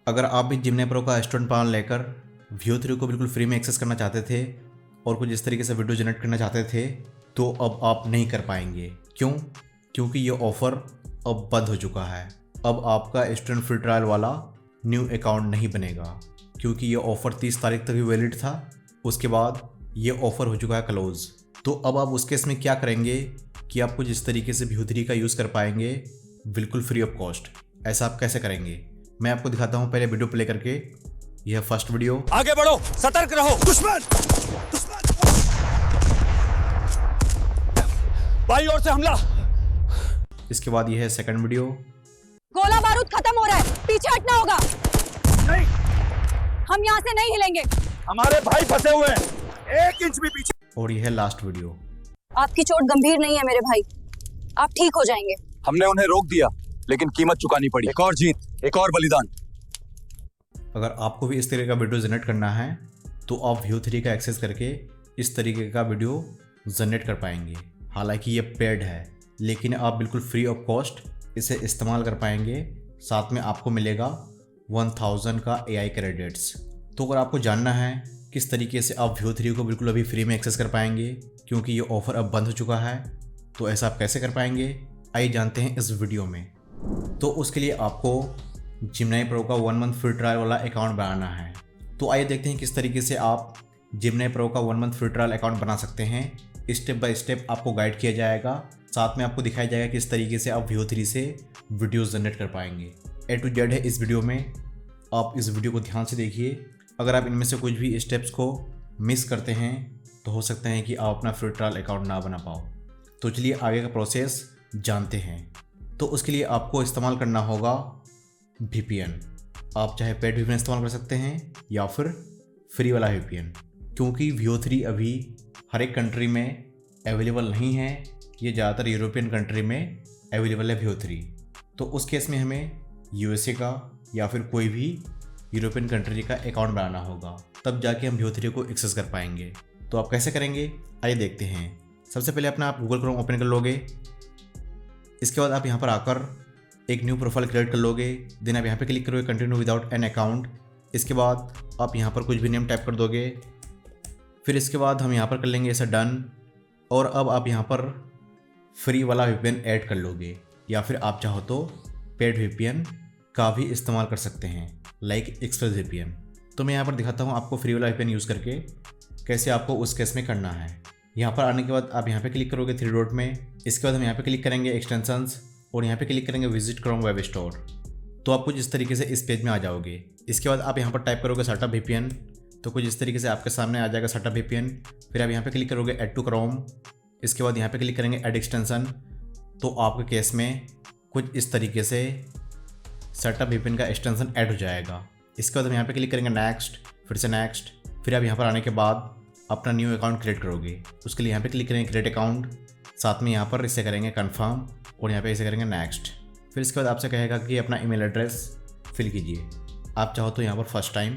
अगर आप भी जिमनी प्रो का स्टूडेंट प्लान लेकर व्यू 3 को बिल्कुल फ्री में एक्सेस करना चाहते थे और कुछ इस तरीके से वीडियो जनरेट करना चाहते थे तो अब आप नहीं कर पाएंगे। क्यों? क्योंकि ये ऑफ़र अब बंद हो चुका है। अब आपका स्टूडेंट फ्री ट्रायल वाला न्यू अकाउंट नहीं बनेगा, क्योंकि ये ऑफ़र 30 तारीख तक ही वैलिड था। उसके बाद ये ऑफ़र हो चुका है क्लोज़। तो अब आप उस केस में क्या करेंगे कि आप कुछ इस तरीके से व्यू 3 का यूज़ कर पाएंगे बिल्कुल फ्री ऑफ कॉस्ट। ऐसा आप कैसे करेंगे मैं आपको दिखाता हूँ, पहले वीडियो प्ले करके। यह फर्स्ट वीडियो। आगे बढ़ो, सतर्क रहो। दुश्मन बाईं ओर से हमला। इसके बाद यह है सेकंड वीडियो। गोला बारूद खत्म हो रहा है, पीछे हटना होगा। नहीं, हम यहाँ से नहीं हिलेंगे। हमारे भाई फंसे हुए हैं, 1 इंच भी पीछे। और यह है लास्ट वीडियो। आपकी चोट गंभीर नहीं है मेरे भाई, आप ठीक हो जाएंगे। हमने उन्हें रोक दिया, लेकिन कीमत चुकानी पड़ी। एक और जीत, एक और बलिदान। अगर आपको भी इस तरीके का वीडियो जनरेट करना है तो आप व्यू 3 का एक्सेस करके इस तरीके का वीडियो जनरेट कर पाएंगे। हालांकि ये पेड है, लेकिन आप बिल्कुल फ्री ऑफ कॉस्ट इसे इस्तेमाल कर पाएंगे। साथ में आपको मिलेगा 1000 का AI क्रेडिट्स। तो अगर आपको जानना है किस तरीके से आप व्यू 3 को बिल्कुल अभी फ्री में एक्सेस कर पाएंगे, क्योंकि ये ऑफ़र अब बंद हो चुका है, तो ऐसा आप कैसे कर पाएंगे आइए जानते हैं इस वीडियो में। तो उसके लिए आपको जिमनी प्रो का 1 मंथ फ्री ट्रायल वाला अकाउंट बनाना है। तो आइए देखते हैं किस तरीके से आप जिमनी प्रो का 1 मंथ फ्री ट्रायल अकाउंट बना सकते हैं। स्टेप बाय स्टेप आपको गाइड किया जाएगा, साथ में आपको दिखाया जाएगा किस तरीके से आप व्यू 3 से वीडियोस जनरेट कर पाएंगे। A to Z है इस वीडियो में, आप इस वीडियो को ध्यान से देखिए। अगर आप इनमें से कुछ भी स्टेप्स को मिस करते हैं तो हो सकता है कि आप अपना फ्री ट्रायल अकाउंट ना बना पाओ। तो चलिए आगे का प्रोसेस जानते हैं। तो उसके लिए आपको इस्तेमाल करना होगा VPN। आप चाहे पेड VPN इस्तेमाल कर सकते हैं या फिर फ्री वाला VPN, क्योंकि व्यू 3 अभी हर एक कंट्री में अवेलेबल नहीं है। ये ज़्यादातर यूरोपियन कंट्री में अवेलेबल है व्यू 3। तो उस केस में हमें USA का या फिर कोई भी यूरोपियन कंट्री का अकाउंट बनाना होगा, तब जाके हम व्यू 3 को एक्सेस कर पाएंगे। तो आप कैसे करेंगे आइए देखते हैं। सबसे पहले अपना आप गूगल क्रोम ओपन कर लोगे। इसके बाद आप यहाँ पर आकर एक न्यू प्रोफाइल क्रिएट कर लोगे। देन आप यहाँ पे क्लिक करोगे कंटिन्यू विदाउट एन अकाउंट। इसके बाद आप यहाँ पर कुछ भी नेम टाइप कर दोगे। फिर इसके बाद हम यहाँ पर कर लेंगे ऐसा डन। और अब आप यहाँ पर फ्री वाला VPN ऐड कर लोगे, या फिर आप चाहो तो पेड VPN का भी इस्तेमाल कर सकते हैं, लाइक एक्सप्रेस VPN। तो मैं यहाँ पर दिखाता हूँ आपको फ्री वाला VPN यूज़ करके कैसे आपको उस केस में करना है। यहाँ पर आने के बाद आप यहाँ पे क्लिक करोगे 3 डॉट में। इसके बाद हम यहाँ पे क्लिक करेंगे एक्सटेंशंस और यहाँ पे क्लिक करेंगे विजिट क्रोम वेब स्टोर। तो आप कुछ इस तरीके से इस पेज में आ जाओगे। इसके बाद आप यहाँ पर टाइप करोगे सेटअप VPN, तो कुछ इस तरीके से आपके सामने आ जाएगा सेटअप VPN। फिर आप यहाँ पे क्लिक करोगे ऐड टू क्रोम। इसके बाद यहाँ पे क्लिक करेंगे ऐड एक्सटेंशन। तो आपके केस में कुछ इस तरीके से सेटअप VPN का एक्सटेंशन ऐड हो जाएगा। इसके बाद हम यहाँ पे क्लिक करेंगे नेक्स्ट, फिर से नेक्स्ट। फिर आप यहाँ पर आने के बाद अपना न्यू अकाउंट क्रिएट करोगे। उसके लिए यहाँ पे क्लिक करेंगे क्रिएट अकाउंट, साथ में यहाँ पर इसे करेंगे कन्फर्म और यहाँ पे इसे करेंगे नेक्स्ट। फिर इसके बाद आपसे कहेगा कि अपना ईमेल एड्रेस फिल कीजिए। आप चाहो तो यहाँ पर फर्स्ट टाइम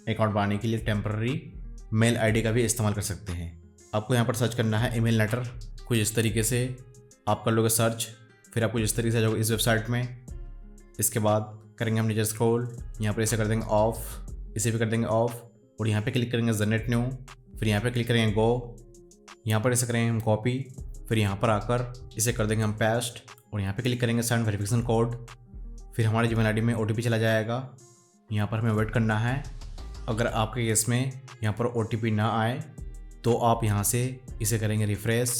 अकाउंट बनाने के लिए टेम्पररी मेल ID का भी इस्तेमाल कर सकते हैं। आपको यहाँ पर सर्च करना है ईमेल लेटर। कुछ इस तरीके से आप कर लोगे सर्च। फिर आपको इस तरीके से आ जाओगे इस वेबसाइट में। इसके बाद करेंगे हम नीचे स्क्रॉल, यहाँ पर इसे कर देंगे ऑफ, इसे भी कर देंगे ऑफ और यहाँ पे क्लिक करेंगे जनरेट न्यू। फिर यहाँ पे क्लिक करेंगे गो, यहाँ पर इसे करेंगे हम कॉपी। फिर यहाँ पर आकर इसे कर देंगे हम पेस्ट और यहाँ पे क्लिक करेंगे सेंड वेरिफिकेशन कोड। फिर हमारे जीमेल ID में OTP चला जाएगा। यहाँ पर हमें वेट करना है। अगर आपके केस में यहाँ पर OTP ना आए तो आप यहाँ से इसे करेंगे रिफ्रेश।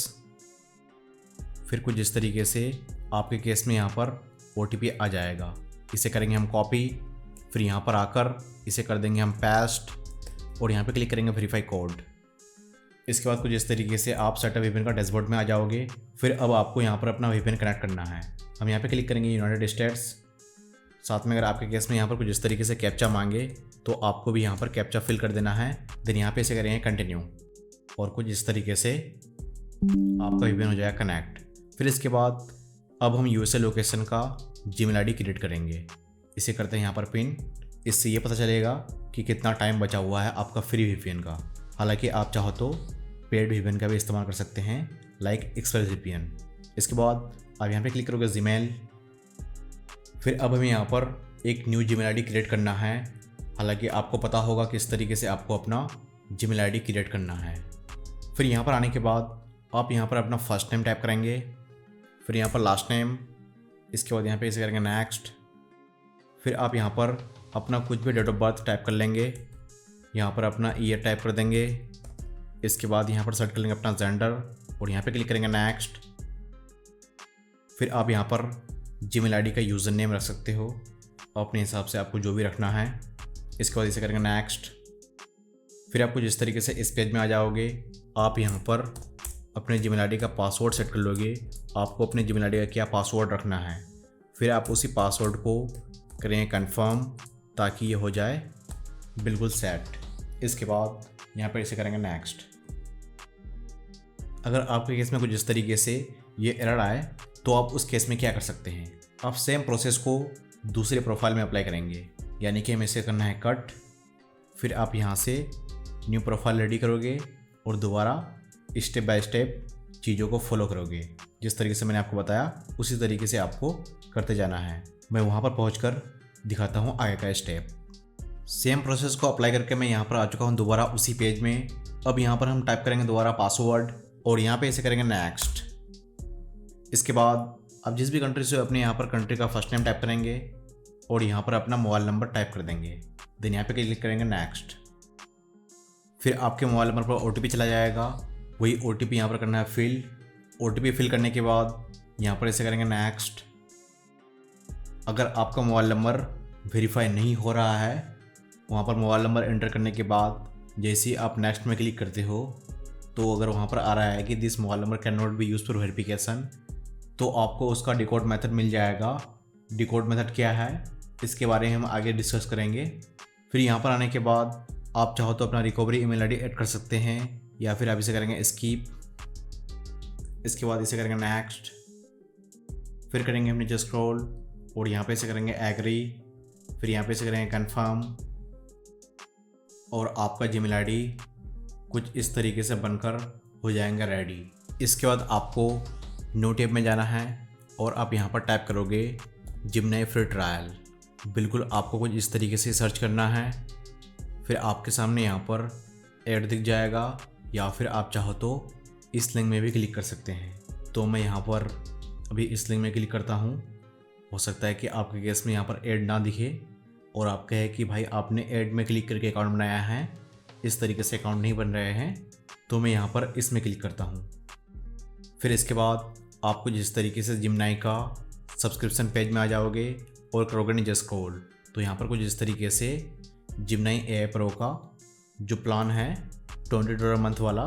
फिर कुछ इस तरीके से आपके केस में यहाँ पर OTP आ जाएगा। इसे करेंगे हम कॉपी। फिर यहाँ पर आकर इसे कर देंगे हम पेस्ट और यहाँ पे क्लिक करेंगे वेरीफाई कोड। इसके बाद कुछ इस तरीके से आप सेटअप VPN का डैशबोर्ड में आ जाओगे। फिर अब आपको यहाँ पर अपना VPN कनेक्ट करना है। हम यहाँ पे क्लिक करेंगे यूनाइटेड स्टेट्स। साथ में अगर आपके केस में यहाँ पर कुछ इस तरीके से कैप्चा मांगे तो आपको भी यहाँ पर कैप्चा फिल कर देना है। देन यहाँ पे इसे करेंगे कंटिन्यू और कुछ इस तरीके से आपका VPN हो जाएगा कनेक्ट। फिर इसके बाद अब हम USA लोकेशन का जीमेल ID क्रिएट करेंगे। इसे करते हैं यहाँ पर पिन। इससे ये पता चलेगा कि कितना टाइम बचा हुआ है आपका फ्री VPN का। हालांकि आप चाहो तो पेड VPN का भी इस्तेमाल कर सकते हैं, लाइक एक्सप्रेस VPN। इसके बाद आप यहाँ पे क्लिक करोगे जीमेल। फिर अब हमें यहाँ पर एक न्यू जीमेल आईडी क्रिएट करना है। हालांकि आपको पता होगा किस तरीके से आपको अपना जीमेल आईडी क्रिएट करना है। फिर यहाँ पर आने के बाद आप यहाँ पर अपना फर्स्ट नेम टाइप करेंगे, फिर यहाँ पर लास्ट नेम, इसके बाद यहाँ पे इसे करेंगे नेक्स्ट। फिर आप यहाँ पर अपना कुछ भी डेट ऑफ बर्थ टाइप कर लेंगे, यहाँ पर अपना ईयर टाइप कर देंगे। इसके बाद यहाँ पर सेलेक्ट कर लेंगे अपना जेंडर और यहाँ पे क्लिक करेंगे नेक्स्ट। फिर आप यहाँ पर जीमेल आईडी का यूज़र नेम रख सकते हो अपने हिसाब से, आपको जो भी रखना है। इसके बाद इसे करेंगे नेक्स्ट। फिर आपको जिस तरीके से इस पेज में आ जाओगे, आप यहाँ पर अपने जीमेल आईडी का पासवर्ड सेट कर लोगे। आपको अपने जीमेल आईडी का क्या पासवर्ड रखना है, फिर आप उसी पासवर्ड को करें कंफर्म ताकि ये हो जाए बिल्कुल सेट। इसके बाद यहाँ पर इसे करेंगे नेक्स्ट। अगर आपके केस में कुछ इस तरीके से ये एरर आए तो आप उस केस में क्या कर सकते हैं, आप सेम प्रोसेस को दूसरे प्रोफाइल में अप्लाई करेंगे। यानी कि हमें इसे करना है कट, फिर आप यहाँ से न्यू प्रोफाइल रेडी करोगे और दोबारा स्टेप बाय स्टेप चीज़ों को फॉलो करोगे। जिस तरीके से मैंने आपको बताया उसी तरीके से आपको करते जाना है। मैं वहाँ पर पहुँच दिखाता हूँ आगे का स्टेप। सेम प्रोसेस को अप्लाई करके मैं यहाँ पर आ चुका हूँ दोबारा उसी पेज में। अब यहाँ पर हम टाइप करेंगे दोबारा पासवर्ड और यहाँ पे इसे करेंगे नेक्स्ट। इसके बाद आप जिस भी कंट्री से अपने यहाँ पर कंट्री का फर्स्ट नेम टाइप करेंगे और यहाँ पर अपना मोबाइल नंबर टाइप कर देंगे। देन यहाँ पे क्लिक करेंगे नेक्स्ट। फिर आपके मोबाइल नंबर पर OTP चला जाएगा, वही OTP यहाँ पर करना है फिल। OTP फिल करने के बाद यहाँ पर इसे करेंगे नेक्स्ट। अगर आपका मोबाइल नंबर वेरीफाई नहीं हो रहा है, वहाँ पर मोबाइल नंबर एंटर करने के बाद जैसे ही आप नेक्स्ट में क्लिक करते हो तो अगर वहाँ पर आ रहा है कि this mobile number can not be use for verification, तो आपको उसका डिकोड मेथड मिल जाएगा। डिकोड मेथड क्या है इसके बारे में हम आगे डिस्कस करेंगे। फिर यहाँ पर आने के बाद आप चाहो तो अपना रिकवरी ईमेल आईडी ऐड कर सकते हैं या फिर आप इसे करेंगे स्कीप। इसके बाद इसे करेंगे नेक्स्ट। फिर करेंगे हम नीचे स्क्रॉल और यहाँ पे इसे करेंगे एग्री। फिर यहाँ पे इसे करेंगे कंफर्म और आपका जीमेल आईडी कुछ इस तरीके से बनकर हो जाएगा रेडी। इसके बाद आपको न्यू टैब में जाना है और आप यहाँ पर टाइप करोगे जिमनाई फ्री ट्रायल। बिल्कुल आपको कुछ इस तरीके से सर्च करना है। फिर आपके सामने यहाँ पर ऐड दिख जाएगा या फिर आप चाहो तो इस लिंक में भी क्लिक कर सकते हैं। तो मैं यहाँ पर अभी इस लिंक में क्लिक करता हूँ। हो सकता है कि आपके केस में यहाँ पर ऐड ना दिखे और आप कहे कि भाई आपने ऐड में क्लिक करके अकाउंट बनाया है, इस तरीके से अकाउंट नहीं बन रहे हैं, तो मैं यहाँ पर इसमें क्लिक करता हूँ। फिर इसके बाद आपको जिस तरीके से जिमनाई का सब्सक्रिप्शन पेज में आ जाओगे और करोगे नीचे स्क्रॉल, तो यहाँ पर कुछ इस तरीके से जिमनाई AI प्रो का जो प्लान है $20 मंथ वाला,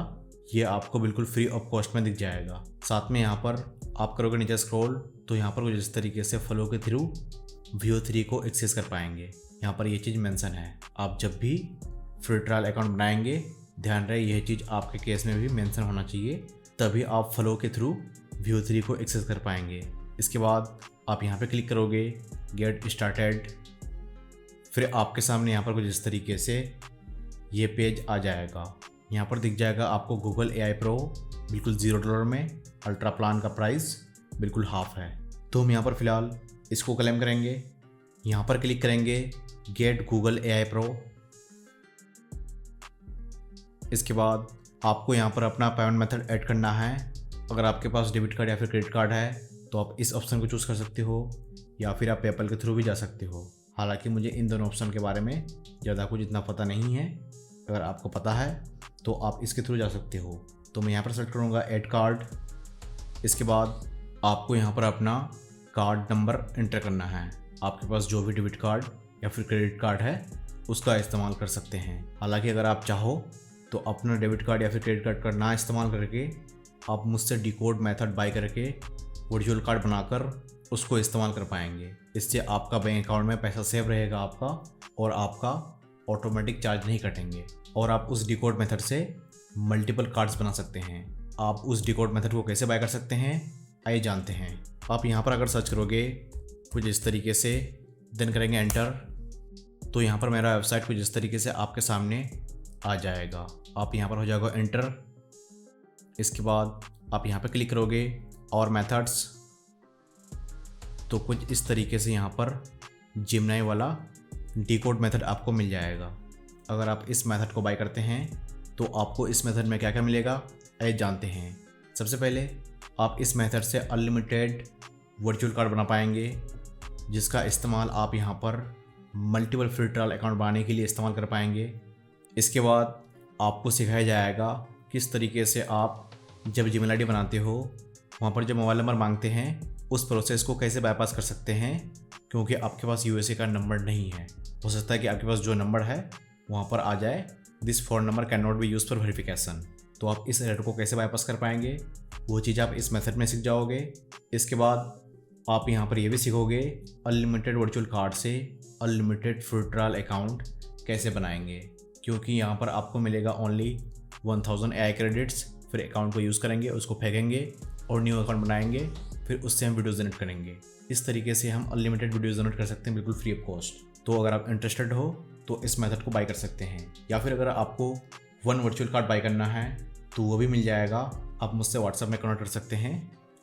ये आपको बिल्कुल फ्री ऑफ कॉस्ट में दिख जाएगा। साथ में यहाँ पर आप करोगे नीचे स्क्रॉल तो यहाँ पर कुछ इस तरीके से फ्लो के थ्रू VO3 को एक्सेस कर पाएंगे। यहाँ पर ये चीज़ मेंशन है। आप जब भी फ्री ट्रायल अकाउंट बनाएंगे ध्यान रहे यह चीज़ आपके केस में भी मेंशन होना चाहिए, तभी आप फ्लो के थ्रू VO3 को एक्सेस कर पाएंगे। इसके बाद आप यहाँ पे क्लिक करोगे गेट स्टार्टेड। फिर आपके सामने यहाँ पर कुछ इस तरीके से ये पेज आ जाएगा। यहाँ पर दिख जाएगा आपको गूगल AI प्रो बिल्कुल $0 में, अल्ट्रा प्लान का प्राइस बिल्कुल हाफ है। तो हम यहाँ पर फ़िलहाल इसको क्लेम करेंगे। यहाँ पर क्लिक करेंगे गेट गूगल AI प्रो। इसके बाद आपको यहाँ पर अपना पेमेंट मेथड ऐड करना है। अगर आपके पास डेबिट कार्ड या फिर क्रेडिट कार्ड है तो आप इस ऑप्शन को चूज़ कर सकते हो या फिर आप पेपल के थ्रू भी जा सकते हो। हालांकि मुझे इन दोनों ऑप्शन के बारे में ज़्यादा कुछ इतना पता नहीं है, अगर आपको पता है तो आप इसके थ्रू जा सकते हो। तो मैं यहाँ पर सेलेक्ट करूँगा ऐड कार्ड। इसके बाद आपको यहाँ पर अपना कार्ड नंबर एंटर करना है। आपके पास जो भी डेबिट कार्ड या फिर क्रेडिट कार्ड है उसका इस्तेमाल कर सकते हैं। हालांकि अगर आप चाहो तो अपना डेबिट कार्ड या फिर क्रेडिट कार्ड का ना इस्तेमाल करके आप मुझसे डिकोड मेथड बाय करके वर्चुअल कार्ड बनाकर उसको इस्तेमाल कर पाएंगे। इससे आपका बैंक अकाउंट में पैसा सेव रहेगा आपका और आपका ऑटोमेटिक चार्ज नहीं कटेंगे और आप उस डिकोड मेथड से मल्टीपल कार्ड्स बना सकते हैं। आप उस डिकोड मेथड को कैसे बाय कर सकते हैं आइए जानते हैं। आप यहाँ पर अगर सर्च करोगे कुछ इस तरीके से, देन करेंगे एंटर, तो यहाँ पर मेरा वेबसाइट कुछ इस तरीके से आपके सामने आ जाएगा। आप यहाँ पर हो जाएगा एंटर। इसके बाद आप यहाँ पर क्लिक करोगे और मेथड्स, तो कुछ इस तरीके से यहाँ पर जिमनाई वाला डिकोड मेथड आपको मिल जाएगा। अगर आप इस मेथड को बाय करते हैं तो आपको इस मेथड में क्या क्या मिलेगा आइए जानते हैं। सबसे पहले आप इस मेथड से अनलिमिटेड वर्चुअल कार्ड बना पाएंगे, जिसका इस्तेमाल आप यहाँ पर मल्टीपल फ्री ट्रायल अकाउंट बनाने के लिए इस्तेमाल कर पाएंगे। इसके बाद आपको सिखाया जाएगा किस तरीके से आप जब जीमेल आईडी बनाते हो वहाँ पर जो मोबाइल नंबर मांगते हैं उस प्रोसेस को कैसे बाईपास कर सकते हैं, क्योंकि आपके पास यूएसए का नंबर नहीं है। हो सकता है कि आपके पास जो नंबर है वहाँ पर आ जाए this phone number can not be use for verification. तो आप इस एरर को कैसे बाईपास कर पाएंगे वो चीज़ आप इस मेथड में सीख जाओगे। इसके बाद आप यहाँ पर ये भी सीखोगे अनलिमिटेड वर्चुअल कार्ड से अनलिमिटेड फ्री ट्रायल अकाउंट कैसे बनाएंगे, क्योंकि यहाँ पर आपको मिलेगा ओनली 1000 AI क्रेडिट्स। फिर अकाउंट को यूज़ करेंगे, उसको फेंकेंगे और न्यू अकाउंट बनाएंगे, फिर उससे हम वीडियो जनरेट करेंगे। इस तरीके से हम अनलिमिटेड वीडियो जनरेट कर सकते हैं बिल्कुल फ्री ऑफ कॉस्ट। तो अगर आप इंटरेस्टेड हो तो इस मेथड को बाय कर सकते हैं, या फिर अगर आपको 1 वर्चुअल कार्ड बाय करना है तो वो भी मिल जाएगा। आप मुझसे व्हाट्सएप में कनेक्ट कर सकते हैं,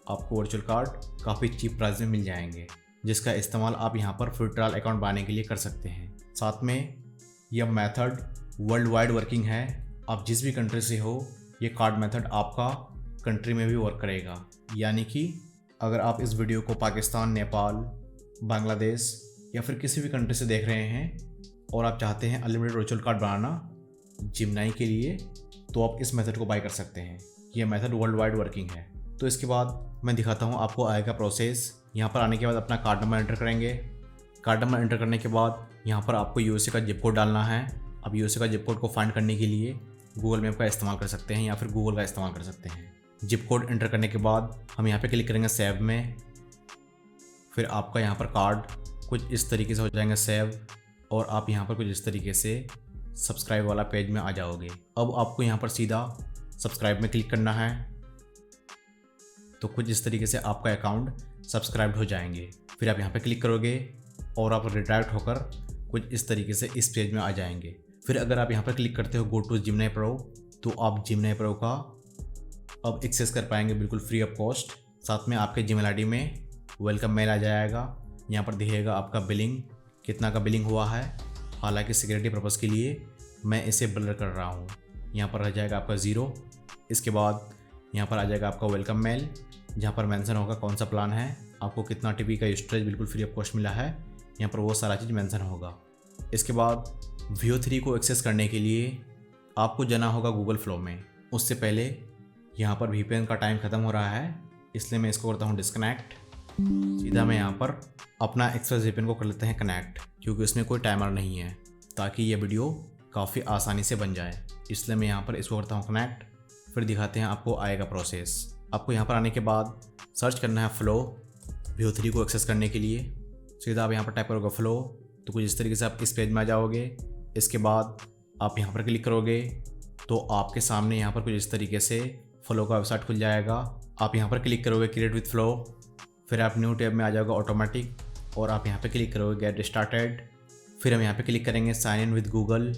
आपको वर्चुअल कार्ड काफ़ी चीप प्राइस में मिल जाएंगे, जिसका इस्तेमाल आप यहाँ पर फ्री ट्रायल अकाउंट बनाने के लिए कर सकते हैं। साथ में यह मेथड वर्ल्ड वाइड वर्किंग है। आप जिस भी कंट्री से हो ये कार्ड मेथड आपका कंट्री में भी वर्क करेगा। यानी कि अगर आप इस वीडियो को पाकिस्तान, नेपाल, बांग्लादेश या फिर किसी भी कंट्री से देख रहे हैं और आप चाहते हैं अनलिमिटेड वर्चुअल कार्ड बनाना जिमनाई के लिए, तो आप इस मेथड को बाय कर सकते हैं। यह मेथड वर्ल्ड वाइड वर्किंग है। तो इसके बाद मैं दिखाता हूँ आपको आएगा प्रोसेस। यहाँ पर आने के बाद अपना कार्ड नंबर एंटर करेंगे। कार्ड नंबर एंटर करने के बाद यहाँ पर आपको यूएसए का जिप कोड डालना है। अब यूएसए का जिप कोड को फाइंड करने के लिए गूगल मैप का इस्तेमाल कर सकते हैं या फिर गूगल का इस्तेमाल कर सकते हैं। जिप कोड एंटर करने के बाद हम यहाँ पे क्लिक करेंगे सेव में। फिर आपका यहाँ पर कार्ड कुछ इस तरीके से हो जाएंगे सेव, और आप यहाँ पर कुछ इस तरीके से सब्सक्राइब वाला पेज में आ जाओगे। अब आपको यहाँ पर सीधा सब्सक्राइब में क्लिक करना है, तो कुछ इस तरीके से आपका अकाउंट सब्सक्राइब्ड हो जाएंगे। फिर आप यहाँ पे क्लिक करोगे और आप रिडायरेक्ट होकर कुछ इस तरीके से इस पेज में आ जाएंगे। फिर अगर आप यहाँ पर क्लिक करते हो गो टू जिमनाई प्रो, तो आप जिमनाई प्रो का अब एक्सेस कर पाएंगे बिल्कुल फ्री ऑफ कॉस्ट। साथ में आपके जीमेल आईडी में वेलकम मेल आ जाएगा। यहाँ पर दिखेगा आपका बिलिंग, कितना का बिलिंग हुआ है। हालांकि सिक्योरिटी पर्पज़ के लिए मैं इसे ब्लर कर रहा हूँ। यहाँ पर रह जाएगा आपका 0। इसके बाद यहाँ पर आ जाएगा आपका वेलकम मेल, जहाँ पर मेंशन होगा कौन सा प्लान है, आपको कितना टीबी का स्टोरेज बिल्कुल फ्री ऑफ कॉस्ट मिला है। यहाँ पर वो सारा चीज़ मेंशन होगा। इसके बाद Veo3 को एक्सेस करने के लिए आपको जाना होगा गूगल फ्लो में। उससे पहले यहाँ पर VPN का टाइम ख़त्म हो रहा है, इसलिए मैं इसको करता हूँ डिस्कनेक्ट। सीधा मैं यहाँ पर अपना एक्सप्रेस VPN को कर लेते हैं कनेक्ट, क्योंकि इसमें कोई टाइमर नहीं है, ताकि ये वीडियो काफ़ी आसानी से बन जाए। इसलिए मैं यहाँ पर इसको करता हूँ कनेक्ट। फिर दिखाते हैं आपको आएगा प्रोसेस। आपको यहाँ पर आने के बाद सर्च करना है फ्लो Veo3 को एक्सेस करने के लिए। सीधा आप यहाँ पर टाइप करोगे फ्लो, तो कुछ इस तरीके से आप इस पेज में आ जाओगे। इसके बाद आप यहाँ पर क्लिक करोगे तो आपके सामने यहाँ पर कुछ इस तरीके से फ्लो का वेबसाइट खुल जाएगा। आप यहाँ पर क्लिक करोगे क्रिएट विथ फ्लो, फिर आप न्यू टैब में आ जाओगे ऑटोमेटिक, और आप यहाँ पे क्लिक करोगे गेट स्टार्टेड। फिर हम यहाँ पे क्लिक करेंगे साइन इन विद गूगल।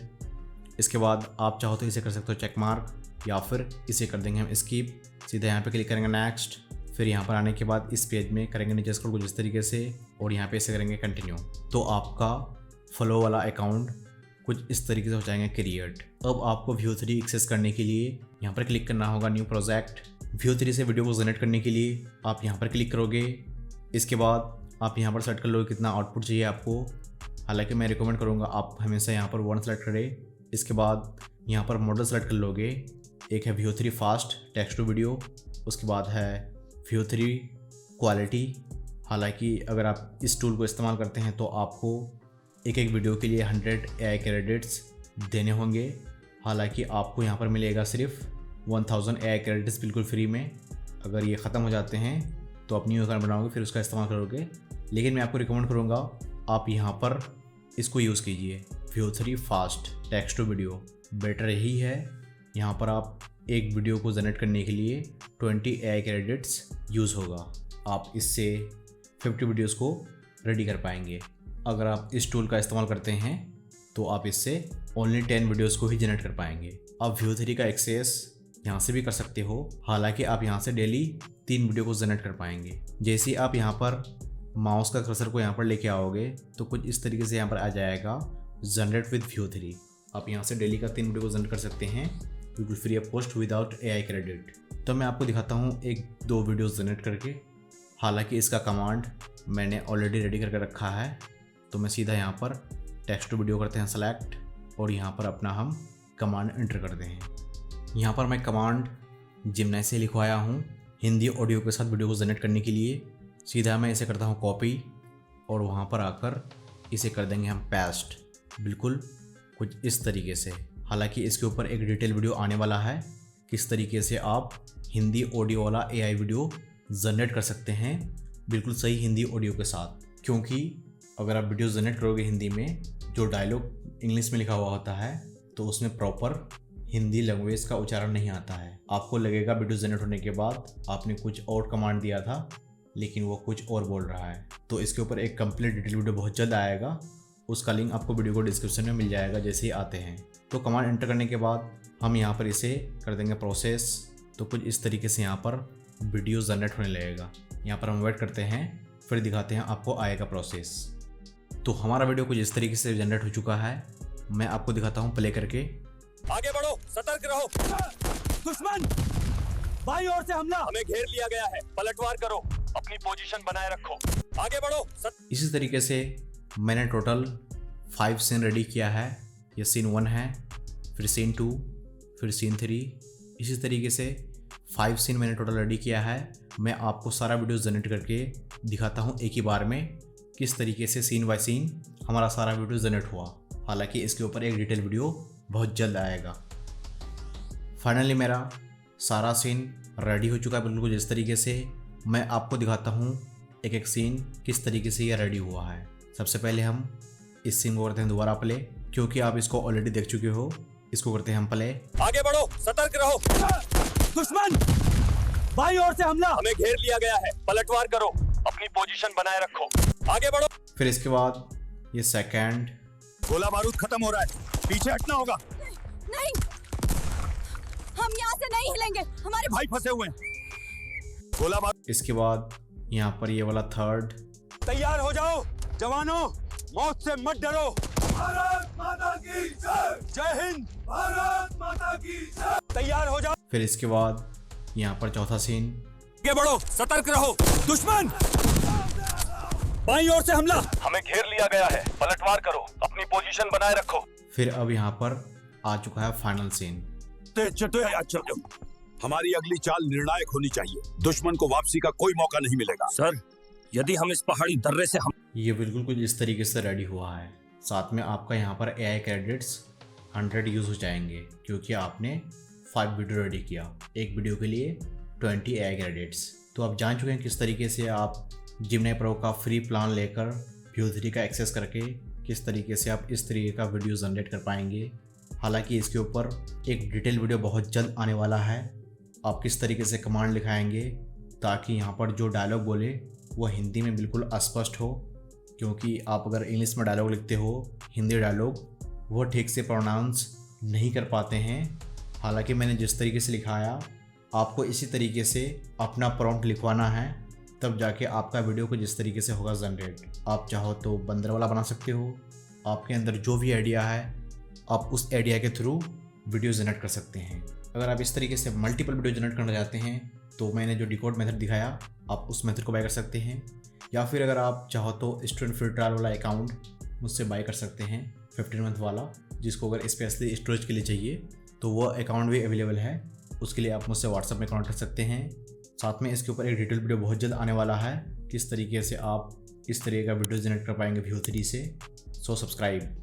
इसके बाद आप चाहो तो इसे कर सकते हो चेक मार्क, या फिर इसे कर देंगे हम स्किप। सीधा यहाँ पे क्लिक करेंगे नेक्स्ट। फिर यहाँ पर आने के बाद इस पेज में करेंगे नीचे स्क्रॉल कुछ इस तरीके से, और यहाँ पे इसे करेंगे कंटिन्यू। तो आपका फ्लो वाला अकाउंट कुछ इस तरीके से हो जाएंगे क्रिएट। अब आपको Veo3 एक्सेस करने के लिए यहाँ पर क्लिक करना होगा न्यू प्रोजेक्ट। Veo3 से वीडियो को जनरेट करने के लिए आप यहाँ पर क्लिक करोगे। इसके बाद आप यहाँ पर सेलेक्ट कर लोगे कितना आउटपुट चाहिए आपको। हालांकि मैं रिकमेंड करूँगा आप हमेशा यहाँ पर 1 सेलेक्ट करें। इसके बाद यहाँ पर मॉडल सेलेक्ट कर लोगे। एक है Veo3 fast text to video, उसके बाद है Veo3 क्वालिटी। हालांकि अगर आप इस टूल को इस्तेमाल करते हैं तो आपको एक वीडियो के लिए 100 AI क्रेडिट्स देने होंगे। हालांकि आपको यहाँ पर मिलेगा सिर्फ 1000 AI क्रेडिट्स बिल्कुल फ्री में। अगर ये ख़त्म हो जाते हैं तो आप न्यू अकाउंट बनाओगे, फिर उसका इस्तेमाल करोगे। लेकिन मैं आपको रिकमेंड करूँगा आप यहाँ पर इसको यूज़ कीजिए, Veo3 fast text to video. Better यही है। यहाँ पर आप एक वीडियो को जनरेट करने के लिए 20 AI क्रेडिट्स यूज़ होगा। आप इससे 50 वीडियोज़ को रेडी कर पाएंगे। अगर आप इस टूल का इस्तेमाल करते हैं तो आप इससे ओनली 10 वीडियोज़ को ही जनरेट कर पाएंगे। आप Veo3 का एक्सेस यहाँ से भी कर सकते हो। हालांकि आप यहाँ से डेली 3 वीडियो को जनरेट कर पाएंगे। जैसे ही आप यहाँ पर माउस का कर्सर को यहाँ पर लेके आओगे तो कुछ इस तरीके से यहाँ पर आ जाएगा जनरेट विद व्यू 3। आप यहाँ से डेली का 3 वीडियो को जनरेट कर सकते हैं बिल्कुल free of cost without AI credit. तो मैं आपको दिखाता हूँ 1-2 वीडियो जनरेट करके। हालांकि इसका कमांड मैंने ऑलरेडी रेडी करके रखा है, तो मैं सीधा यहाँ पर टेक्स्ट टू वीडियो करते हैं सेलेक्ट और यहाँ पर अपना हम कमांड एंटर करते हैं। यहाँ पर मैं कमांड जिमनाई से लिखवाया हूँ हिंदी ऑडियो के साथ वीडियो को जनरेट करने के लिए। सीधा मैं इसे करता हूँ कॉपी और वहाँ पर आकर इसे कर देंगे हम पेस्ट, बिल्कुल कुछ इस तरीके से। हालांकि इसके ऊपर एक डिटेल वीडियो आने वाला है किस तरीके से आप हिंदी ऑडियो वाला AI वीडियो जनरेट कर सकते हैं बिल्कुल सही हिंदी ऑडियो के साथ। क्योंकि अगर आप वीडियो जनरेट करोगे हिंदी में, जो डायलॉग इंग्लिश में लिखा हुआ होता है तो उसमें प्रॉपर हिंदी लैंग्वेज का उच्चारण नहीं आता है। आपको लगेगा वीडियो जनरेट होने के बाद आपने कुछ और कमांड दिया था लेकिन वो कुछ और बोल रहा है। तो इसके ऊपर एक कंप्लीट डिटेल वीडियो बहुत जल्द आएगा, उसका लिंक आपको वीडियो को डिस्क्रिप्शन में मिल जाएगा जैसे ही आते हैं। तो कमांड एंटर करने के बाद हम यहाँ पर इसे कर देंगे प्रोसेस। तो कुछ इस तरीके से यहाँ पर वीडियो जनरेट होने लगेगा। यहाँ पर हम वेट करते हैं, फिर दिखाते हैं आपको आएगा प्रोसेस। तो हमारा वीडियो कुछ इस तरीके से जनरेट हो चुका है। मैं आपको दिखाता हूँ प्ले करके। आगे बढ़ो, सतर्क रहो। दुश्मन बाईं ओर से हमला, हमें घेर लिया गया है, पलटवार करो, अपनी पोजीशन बनाए रखो, आगे बढ़ो। इसी तरीके से मैंने टोटल 5 सीन रेडी किया है। ये सीन 1 है, फिर सीन 2, फिर सीन 3। इसी तरीके से 5 सीन मैंने टोटल रेडी किया है। मैं आपको सारा वीडियो जनरेट करके दिखाता हूँ एक ही बार में किस तरीके से सीन बाय सीन हमारा सारा वीडियो जनरेट हुआ। हालांकि इसके ऊपर एक डिटेल वीडियो बहुत जल्द आएगा। फाइनली मेरा सारा सीन रेडी हो चुका है बिल्कुल जिस तरीके से। मैं आपको दिखाता हूँ एक एक सीन किस तरीके से ये रेडी हुआ है। सबसे पहले हम इस सीन को करते हैं दोबारा प्ले, क्योंकि आप इसको ऑलरेडी देख चुके हो। इसको करते हैं हम प्ले। आगे बढ़ो, सतर्क रहो। दुश्मन बाईं ओर से हमला, हमें घेर लिया गया है, पलटवार करो, अपनी पोजीशन बनाए रखो, आगे बढ़ो। फिर इसके बाद ये सेकंड। गोला बारूद खत्म हो रहा है, पीछे हटना होगा। नहीं, हम यहाँ से नहीं हिलेंगे, हमारे भाई फंसे हुए हैं। गोला बारूद। इसके बाद यहाँ पर ये वाला थर्ड। तैयार हो जाओ जवानों, मौत से मत डरो। भारत माता की जय। जय हिंद। भारत माता की जय। तैयार हो जाओ। फिर इसके बाद यहाँ पर चौथा सीन। आगे बढ़ो, सतर्क रहो। दुश्मन बाईं ओर से हमला, हमें घेर लिया गया है, पलटवार करो, अपनी पोजीशन बनाए रखो। फिर अब यहाँ पर आ चुका है फाइनल सीन। हमारी अगली चाल निर्णायक होनी चाहिए, दुश्मन को वापसी का कोई मौका नहीं मिलेगा। सर, यदि हम इस पहाड़ी दर्रे से ये बिल्कुल कुछ इस तरीके से रेडी हुआ है। साथ में आपका यहाँ पर AI क्रेडिट्स 100 यूज़ हो जाएंगे, क्योंकि आपने 5 वीडियो रेडी किया। एक वीडियो के लिए 20 AI क्रेडिट्स। तो आप जान चुके हैं किस तरीके से आप जिमनाई प्रो का फ्री प्लान लेकर व्यू 3 का एक्सेस करके किस तरीके से आप इस तरीके का वीडियो जनरेट कर पाएंगे। हालांकि इसके ऊपर एक डिटेल वीडियो बहुत जल्द आने वाला है। आप किस तरीके से कमांड लिखाएंगे ताकि यहाँ पर जो डायलॉग बोले वो हिंदी में बिल्कुल अस्पष्ट हो, क्योंकि आप अगर इंग्लिश में डायलॉग लिखते हो, हिंदी डायलॉग वो ठीक से प्रोनाउंस नहीं कर पाते हैं। हालांकि मैंने जिस तरीके से लिखाया आपको इसी तरीके से अपना प्रॉम्प्ट लिखवाना है, तब जाके आपका वीडियो को जिस तरीके से होगा जनरेट। आप चाहो तो बंदर वाला बना सकते हो। आपके अंदर जो भी आइडिया है आप उस आइडिया के थ्रू वीडियो जनरेट कर सकते हैं। अगर आप इस तरीके से मल्टीपल वीडियो जनरेट करना चाहते हैं तो मैंने जो डिकोड मेथड दिखाया आप उस मेथड को बाय कर सकते हैं, या फिर अगर आप चाहो तो स्टूडेंट फ्री ट्रायल वाला अकाउंट मुझसे बाय कर सकते हैं 15 मंथ वाला, जिसको अगर स्पेशली स्टोरेज के लिए चाहिए तो वो अकाउंट भी अवेलेबल है। उसके लिए आप मुझसे व्हाट्सएप में कॉन्टैक्ट कर सकते हैं। साथ में इसके ऊपर एक डिटेल वीडियो बहुत जल्द आने वाला है किस तरीके से आप इस तरीके का वीडियो जनरेट कर पाएंगे व्यू 3 से। So subscribe.